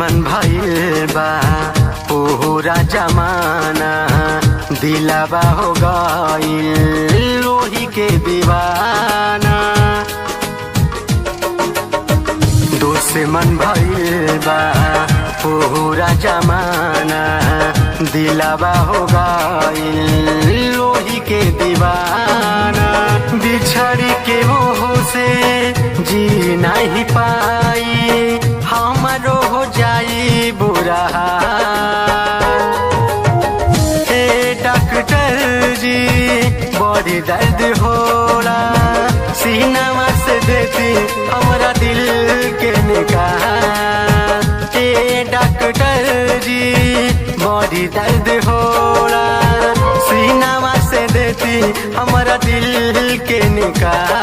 दुश्मन भइल बा पूरा जमाना, दिलावा हो गइल ओही के दीवाना। दुश्मन भइल बा पूरा जमाना, दिलावा हो गइल ओही के दीवाना। बिछड़ के वो से जी नहीं पाई, हमारो हो जाई बुरा। हे डॉक्टर जी बड़ी दर्द होला, सीनावा से देती हमारा दिल के निकाल। हे डॉक्टर जी बड़ी दर्द होला, सीनावा से देती हमारा दिल के निकाल।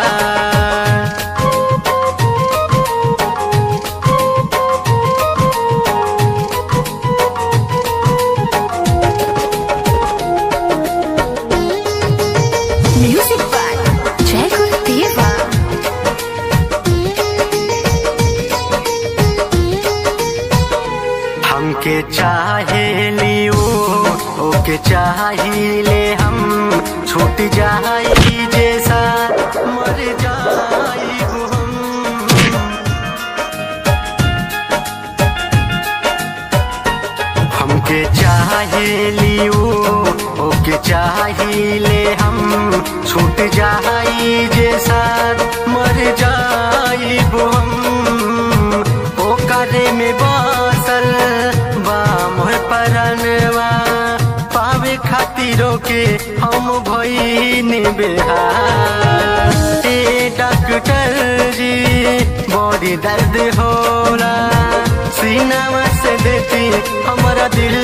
म्यूजिक बाय जय गुरुदेवा। हमके चाहेलियो ओके चाहिए हम, छूट जाई जैसा मर जाई हम। हमके चाहेलियो ओके चाहिए हम, छूट जाई जैसा मर जाई हम। ओकरे में बसल बा मोर परनवा, पावे खातिरों के हम भइनी बेहाल। हे डॉक्टर जी बड़ी दर्द होला, सीनावा से देती हमारा दिल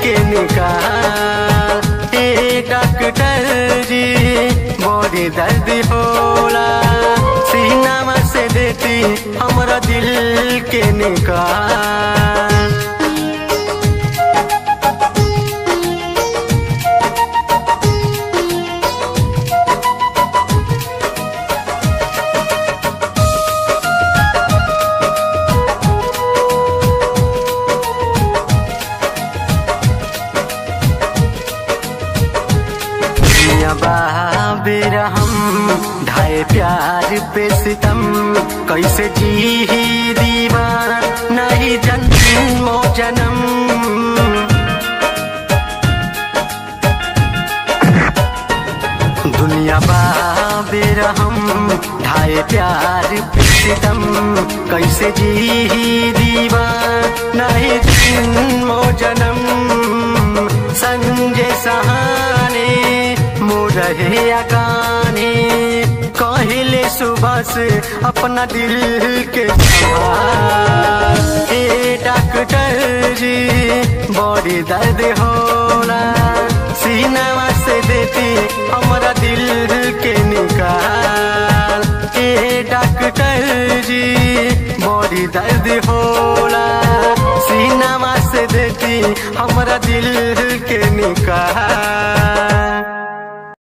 के निकाल। हे डॉक्टर जी बड़ी दर्द होला, सीनावा से देती हमारा दिल के निकाल। बेरहम ढाए प्यार पे सितम, कैसे जी ही दीवाना नहीं जन्मो जन्म। दुनिया बेरहम ढाए प्यार पे सितम, कैसे जी ही दीवाना नहीं जन्मो जन्म। संजय सहाने रहे गाने कहले सुबह से अपना दिल के सवाल। हे डॉक्टर जी बड़ी दर्द होला, सीनावा से देती हमारा दिल के निकाल। हे डॉक्टर जी बड़ी दर्द होला, सीनावा से देती हमारा दिल के निकाल।